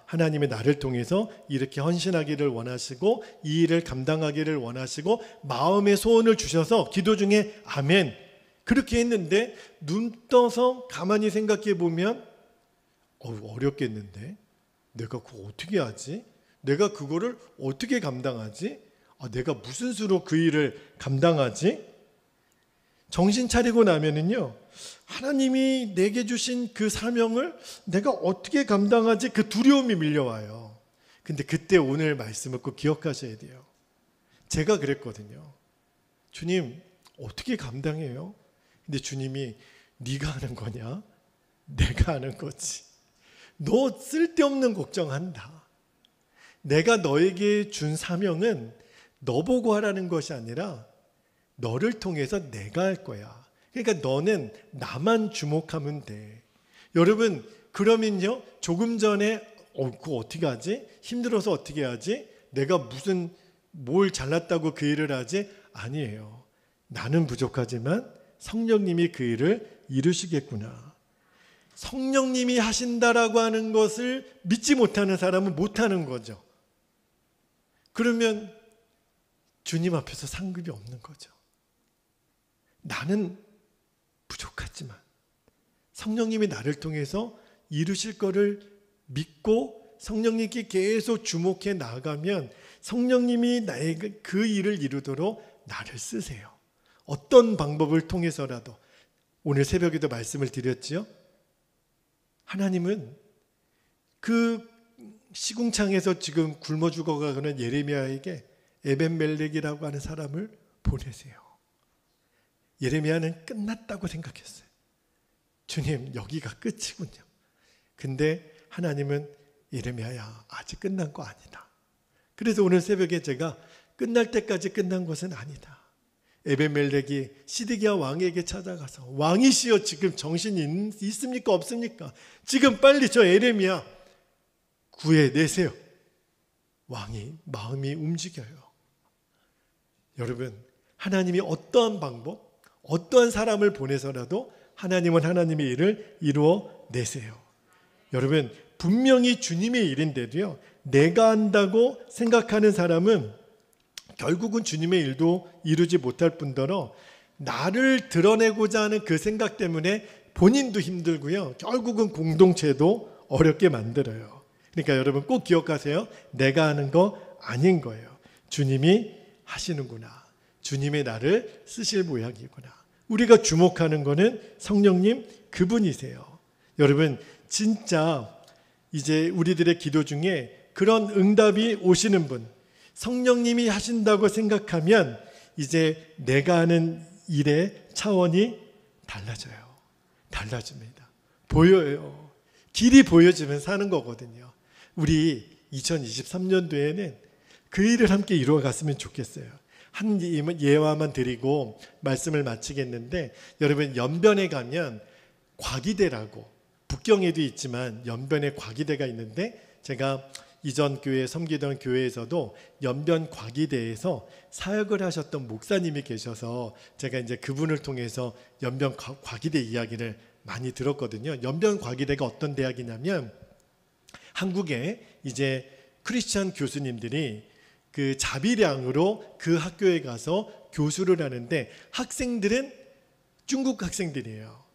A: 하나님의 나를 통해서 이렇게 헌신하기를 원하시고 이 일을 감당하기를 원하시고 마음의 소원을 주셔서 기도 중에 아멘 그렇게 했는데 눈 떠서 가만히 생각해 보면 어렵겠는데 내가 그거 어떻게 하지? 내가 그거를 어떻게 감당하지? 내가 무슨 수로 그 일을 감당하지? 정신 차리고 나면은요, 하나님이 내게 주신 그 사명을 내가 어떻게 감당하지? 그 두려움이 밀려와요. 근데 그때 오늘 말씀을 꼭 기억하셔야 돼요. 제가 그랬거든요. 주님, 어떻게 감당해요? 근데 주님이 네가 하는 거냐? 내가 하는 거지. 너 쓸데없는 걱정한다. 내가 너에게 준 사명은 너 보고 하라는 것이 아니라 너를 통해서 내가 할 거야. 그러니까 너는 나만 주목하면 돼. 여러분, 그러면요, 조금 전에 그거 어떻게 하지? 힘들어서 어떻게 하지? 내가 뭘 잘났다고 그 일을 하지? 아니에요. 나는 부족하지만 성령님이 그 일을 이루시겠구나. 성령님이 하신다라고 하는 것을 믿지 못하는 사람은 못하는 거죠. 그러면 주님 앞에서 상급이 없는 거죠. 나는 부족하지만 성령님이 나를 통해서 이루실 거를 믿고 성령님께 계속 주목해 나가면 성령님이 나에게 그 일을 이루도록 나를 쓰세요. 어떤 방법을 통해서라도. 오늘 새벽에도 말씀을 드렸지요. 하나님은 그 시궁창에서 지금 굶어 죽어가는 예레미야에게 에벤멜렉이라고 하는 사람을 보내세요. 예레미야는 끝났다고 생각했어요. 주님, 여기가 끝이군요. 근데 하나님은 예레미야야, 아직 끝난 거 아니다. 그래서 오늘 새벽에 제가 끝날 때까지 끝난 것은 아니다. 에벤멜렉이 시드기야 왕에게 찾아가서 왕이시여, 지금 정신이 있습니까 없습니까? 지금 빨리 저 예레미야 구해내세요. 왕이 마음이 움직여요. 여러분, 하나님이 어떠한 방법, 어떠한 사람을 보내서라도 하나님은 하나님의 일을 이루어내세요. 여러분, 분명히 주님의 일인데도요, 내가 한다고 생각하는 사람은 결국은 주님의 일도 이루지 못할 뿐더러 나를 드러내고자 하는 그 생각 때문에 본인도 힘들고요, 결국은 공동체도 어렵게 만들어요. 그러니까 여러분 꼭 기억하세요. 내가 하는 거 아닌 거예요. 주님이 하시는구나. 주님의 나를 쓰실 모양이구나. 우리가 주목하는 거는 성령님 그분이세요. 여러분, 진짜 이제 우리들의 기도 중에 그런 응답이 오시는 분, 성령님이 하신다고 생각하면 이제 내가 하는 일의 차원이 달라져요. 달라집니다. 보여요. 길이 보여지면 사는 거거든요. 우리 2023년도에는 그 일을 함께 이루어갔으면 좋겠어요. 한 예화만 드리고 말씀을 마치겠는데, 여러분, 연변에 가면 과기대라고, 북경에도 있지만 연변에 과기대가 있는데, 제가 이전 교회 섬기던 교회에서도 연변 과기대에서 사역을 하셨던 목사님이 계셔서 제가 이제 그분을 통해서 연변 과기대 이야기를 많이 들었거든요. 연변 과기대가 어떤 대학이냐면, 한국에 이제 크리스찬 교수님들이 그 자비량으로 그 학교에 가서 교수를 하는데, 학생들은 중국 학생들이에요.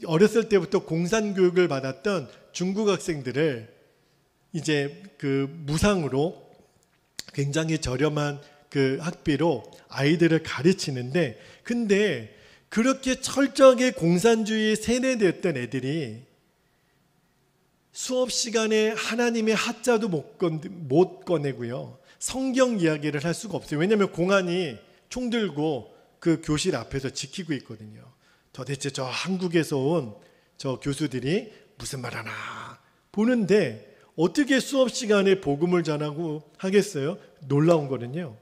A: 어렸을 때부터 공산교육을 받았던 중국 학생들을 이제 그 무상으로 굉장히 저렴한 그 학비로 아이들을 가르치는데, 근데 그렇게 철저하게 공산주의에 세뇌됐던 애들이 수업 시간에 하나님의 하자도 못 꺼내고요, 성경 이야기를 할 수가 없어요. 왜냐하면 공안이 총 들고 그 교실 앞에서 지키고 있거든요. 도대체 저 한국에서 온 저 교수들이 무슨 말 하나 보는데 어떻게 수업 시간에 복음을 전하고 하겠어요? 놀라운 거는요,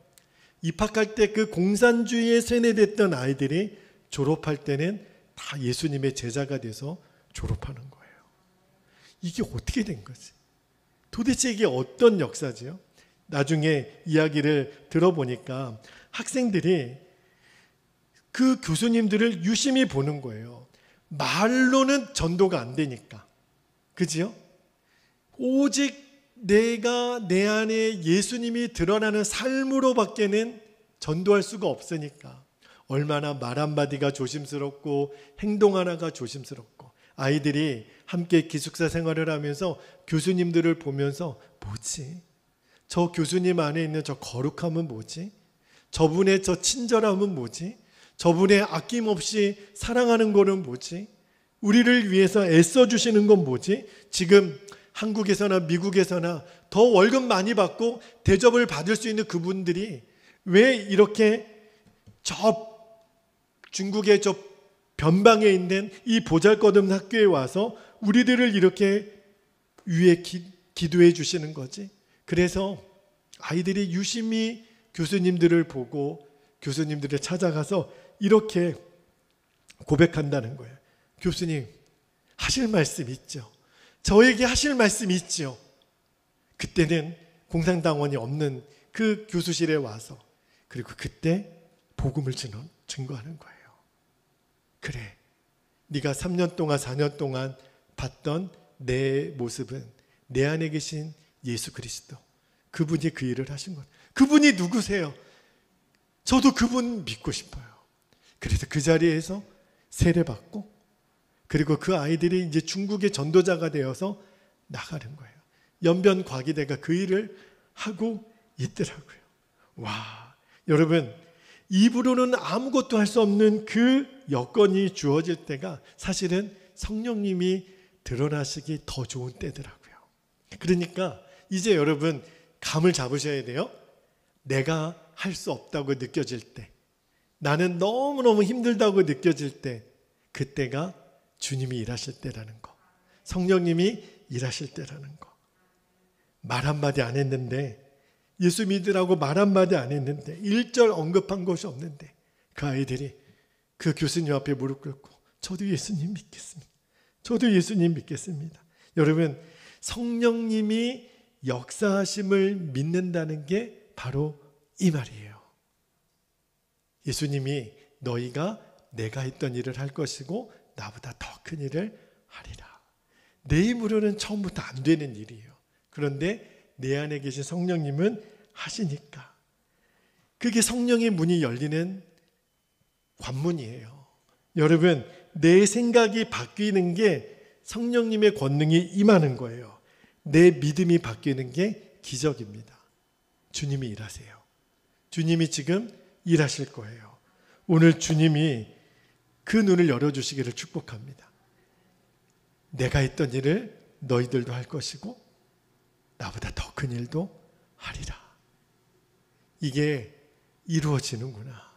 A: 입학할 때 그 공산주의에 세뇌됐던 아이들이 졸업할 때는 다 예수님의 제자가 돼서 졸업하는 거예요. 이게 어떻게 된 거지? 도대체 이게 어떤 역사지요? 나중에 이야기를 들어보니까 학생들이 그 교수님들을 유심히 보는 거예요. 말로는 전도가 안 되니까. 그지요? 오직 내가 내 안에 예수님이 드러나는 삶으로밖에는 전도할 수가 없으니까 얼마나 말 한마디가 조심스럽고 행동 하나가 조심스럽고, 아이들이 함께 기숙사 생활을 하면서 교수님들을 보면서 뭐지? 저 교수님 안에 있는 저 거룩함은 뭐지? 저분의 저 친절함은 뭐지? 저분의 아낌없이 사랑하는 거는 뭐지? 우리를 위해서 애써주시는 건 뭐지? 지금 한국에서나 미국에서나 더 월급 많이 받고 대접을 받을 수 있는 그분들이 왜 이렇게 저 중국의 저 변방에 있는 이 보잘것없는 학교에 와서 우리들을 이렇게 위해 기도해 주시는 거지? 그래서 아이들이 유심히 교수님들을 보고 교수님들을 찾아가서 이렇게 고백한다는 거예요. 교수님, 하실 말씀 있죠? 저에게 하실 말씀 있죠? 그때는 공산당원이 없는 그 교수실에 와서, 그리고 그때 복음을 증거하는 거예요. 그래, 네가 3년 동안 4년 동안 봤던 내 모습은 내 안에 계신 예수 그리스도, 그분이 그 일을 하신 것. 그분이 누구세요? 저도 그분 믿고 싶어요. 그래서 그 자리에서 세례받고, 그리고 그 아이들이 이제 중국의 전도자가 되어서 나가는 거예요. 연변 과기대가 그 일을 하고 있더라고요. 와, 여러분, 입으로는 아무것도 할 수 없는 그 여건이 주어질 때가 사실은 성령님이 드러나시기 더 좋은 때더라고요. 그러니까 이제 여러분 감을 잡으셔야 돼요. 내가 할 수 없다고 느껴질 때, 나는 너무너무 힘들다고 느껴질 때, 그때가 주님이 일하실 때라는 거, 성령님이 일하실 때라는 거. 말 한마디 안 했는데, 예수 믿으라고 말 한마디 안 했는데, 1절 언급한 것이 없는데 그 아이들이 그 교수님 앞에 무릎 꿇고 저도 예수님 믿겠습니다. 저도 예수님 믿겠습니다. 여러분, 성령님이 역사하심을 믿는다는 게 바로 이 말이에요. 예수님이 너희가 내가 했던 일을 할 것이고 나보다 더 큰 일을 하리라. 내 힘으로는 처음부터 안 되는 일이에요. 그런데 내 안에 계신 성령님은 하시니까 그게 성령의 문이 열리는 관문이에요. 여러분, 내 생각이 바뀌는 게 성령님의 권능이 임하는 거예요. 내 믿음이 바뀌는 게 기적입니다. 주님이 일하세요. 주님이 지금 일하실 거예요. 오늘 주님이 그 눈을 열어주시기를 축복합니다. 내가 했던 일을 너희들도 할 것이고 나보다 더 큰 일도 하리라. 이게 이루어지는구나.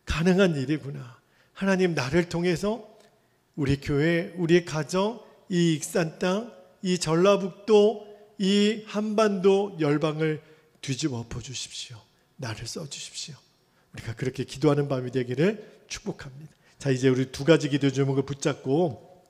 A: 가능한 일이구나. 하나님 나를 통해서 우리 교회, 우리 가정, 이 익산 땅, 이 전라북도, 이 한반도 열방을 뒤집어 엎어주십시오. 나를 써주십시오. 우리가 그렇게 기도하는 밤이 되기를 축복합니다. 자, 이제 우리 두 가지 기도 제목을 붙잡고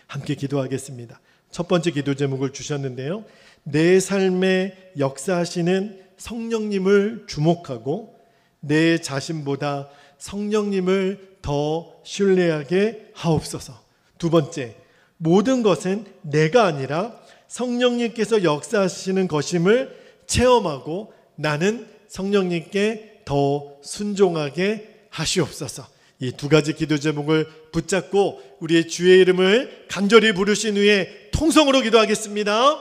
A: 함께 기도하겠습니다. 첫 번째 기도 제목을 주셨는데요. 내 삶에 역사하시는 성령님을 주목하고 내 자신보다 성령님을 더 신뢰하게 하옵소서. 두 번째, 모든 것은 내가 아니라 성령님께서 역사하시는 것임을 체험하고 나는 성령님께 더 순종하게 하시옵소서. 이 두 가지 기도 제목을 붙잡고 우리의 주의 이름을 간절히 부르신 후에 통성으로 기도하겠습니다.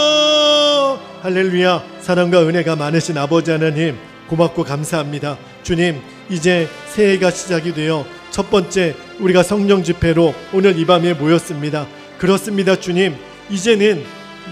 A: 주여, 할렐루야. 사랑과 은혜가 많으신 아버지 하나님, 고맙고 감사합니다. 주님, 이제 새해가 시작이 되어 첫 번째 우리가 성령 집회로 오늘 이 밤에 모였습니다. 그렇습니다. 주님, 이제는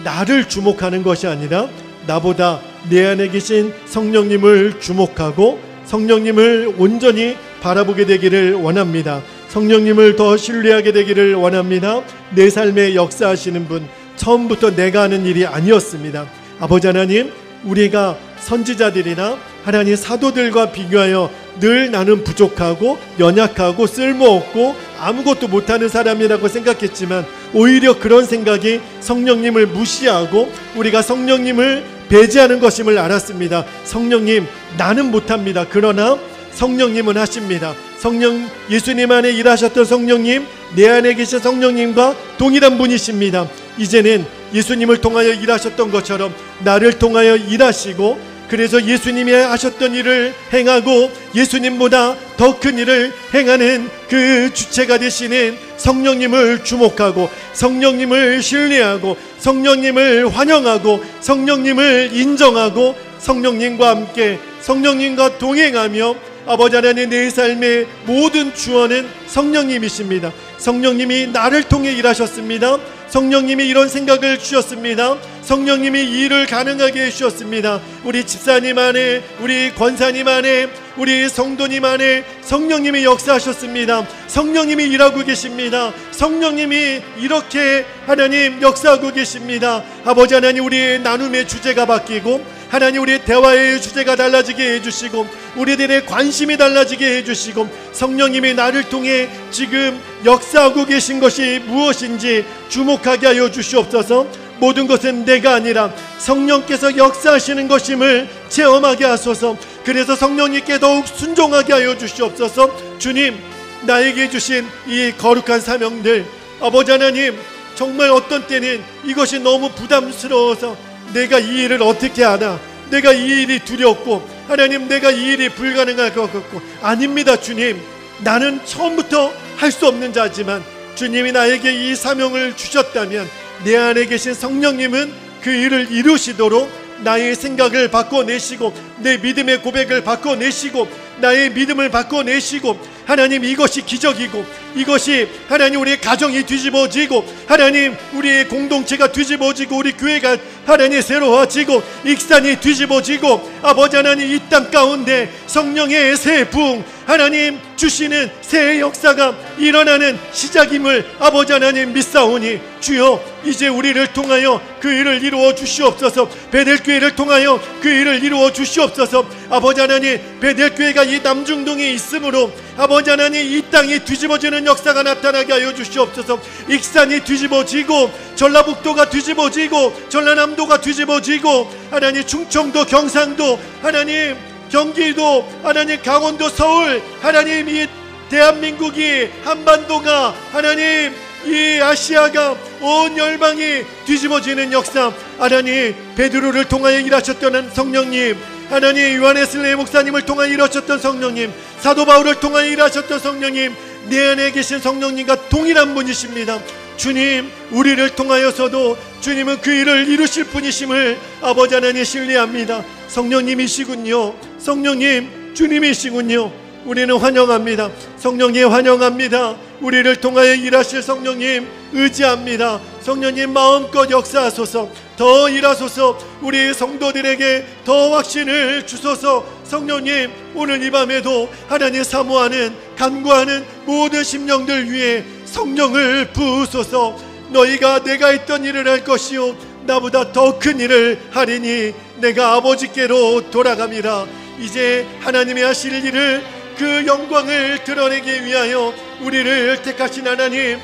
A: 나를 주목하는 것이 아니라 나보다 내 안에 계신 성령님을 주목하고 성령님을 온전히 바라보게 되기를 원합니다. 성령님을 더 신뢰하게 되기를 원합니다. 내 삶에 역사하시는 분, 처음부터 내가 하는 일이 아니었습니다. 아버지 하나님, 우리가 선지자들이나 하나님 사도들과 비교하여 늘 나는 부족하고 연약하고 쓸모없고 아무것도 못하는 사람이라고 생각했지만 오히려 그런 생각이 성령님을 무시하고 우리가 성령님을 배제하는 것임을 알았습니다. 성령님, 나는 못합니다. 그러나 성령님은 하십니다. 성령, 예수님 안에 일하셨던 성령님, 내 안에 계신 성령님과 동일한 분이십니다. 이제는 예수님을 통하여 일하셨던 것처럼 나를 통하여 일하시고, 그래서 예수님이 하셨던 일을 행하고 예수님보다 더 큰 일을 행하는 그 주체가 되시는 성령님을 주목하고 성령님을 신뢰하고 성령님을 환영하고 성령님을 인정하고 성령님과 함께 성령님과 동행하며 아버지 하나님, 내 삶의 모든 주원은 성령님이십니다. 성령님이 나를 통해 일하셨습니다. 성령님이 이런 생각을 주셨습니다. 성령님이 이 일을 가능하게 해주셨습니다. 우리 집사님 안에, 우리 권사님 안에, 우리 성도님 안에 성령님이 역사하셨습니다. 성령님이 일하고 계십니다. 성령님이 이렇게 하나님 역사하고 계십니다. 아버지 하나님, 우리의 나눔의 주제가 바뀌고 하나님, 우리의 대화의 주제가 달라지게 해주시고 우리들의 관심이 달라지게 해주시고 성령님이 나를 통해 지금 역사하고 계신 것이 무엇인지 주목하게 하여 주시옵소서. 모든 것은 내가 아니라 성령께서 역사하시는 것임을 체험하게 하소서. 그래서 성령님께 더욱 순종하게 하여 주시옵소서. 주님, 나에게 주신 이 거룩한 사명들, 아버지 하나님, 정말 어떤 때는 이것이 너무 부담스러워서 내가 이 일을 어떻게 하나, 내가 이 일이 두렵고 하나님, 내가 이 일이 불가능할 것 같고, 아닙니다. 주님, 나는 처음부터 할 수 없는 자지만 주님이 나에게 이 사명을 주셨다면 내 안에 계신 성령님은 그 일을 이루시도록 나의 생각을 바꿔내시고 내 믿음의 고백을 바꿔내시고 나의 믿음을 바꿔내시고 하나님, 이것이 기적이고 이것이 하나님 우리의 가정이 뒤집어지고 하나님 우리의 공동체가 뒤집어지고 우리 교회가 하나님 새로워지고 익산이 뒤집어지고 아버지 하나님 이 땅 가운데 성령의 새 부흥 하나님 주시는 새 역사가 일어나는 시작임을 아버지 하나님 믿사오니 주여 이제 우리를 통하여 그 일을 이루어 주시옵소서. 베델교회를 통하여 그 일을 이루어 주시옵소서. 아버지 하나님 베델교회가 이 남중동에 있으므로 아버지 하나님 이 땅이 뒤집어지는 역사가 나타나게 하여 주시옵소서. 익산이 뒤집어지고 전라북도가 뒤집어지고 전라남도가 뒤집어지고 하나님 충청도 경상도 하나님 경기도 하나님 강원도 서울 하나님 이 대한민국이 한반도가 하나님 이 아시아가 온 열방이 뒤집어지는 역사 하나님 베드로를 통하여 일하셨던 성령님 하나님 요한웨슬리 목사님을 통하여 일하셨던 성령님 사도 바울을 통하여 일하셨던 성령님 내 안에 계신 성령님과 동일한 분이십니다. 주님 우리를 통하여서도 주님은 그 일을 이루실 분이심을 아버지 하나님 신뢰합니다. 성령님이시군요. 성령님 주님이시군요. 우리는 환영합니다. 성령님 환영합니다. 우리를 통하여 일하실 성령님 의지합니다. 성령님 마음껏 역사하소서. 더 일하소서. 우리 성도들에게 더 확신을 주소서. 성령님 오늘 이 밤에도 하나님 사모하는 간구하는 모든 심령들 위해 성령을 부으소서. 너희가 내가 했던 일을 할 것이요 나보다 더 큰 일을 하리니 내가 아버지께로 돌아갑니다. 이제 하나님이 하실 일을 그 영광을 드러내기 위하여 우리를 택하신 하나님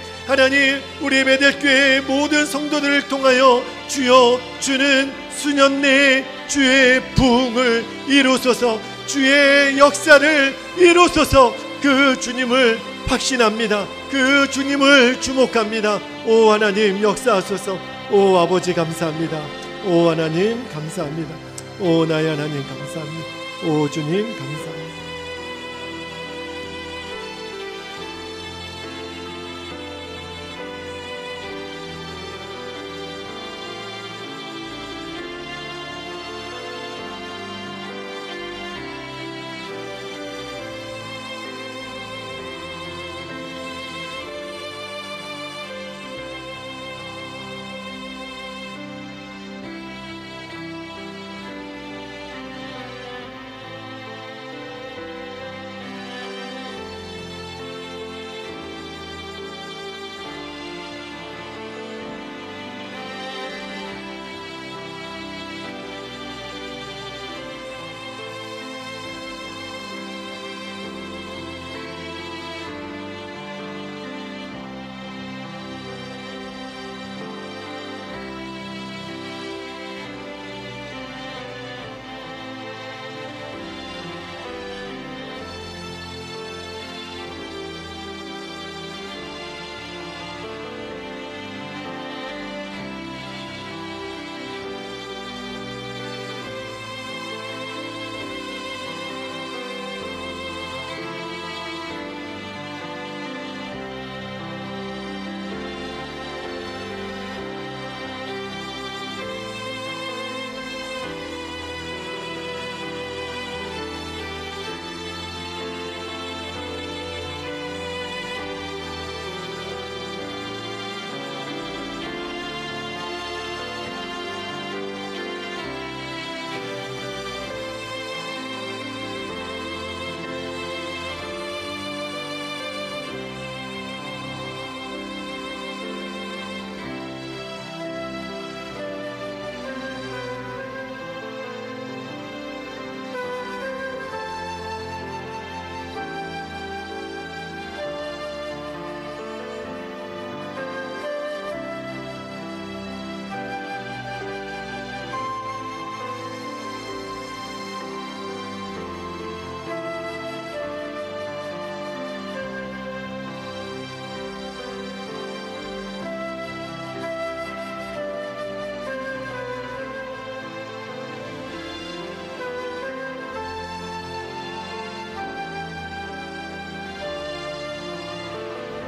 A: 우리 베델교회의 모든 성도들을 통하여 주여 주는 수년 내에 주의 부흥을 이루소서. 주의 역사를 이루소서. 그 주님을 확신합니다. 그 주님을 주목합니다. 오 하나님 역사하소서. 오 아버지 감사합니다. 오 하나님 감사합니다. 오 나의 하나님 감사합니다. 오 주님 감사합니다.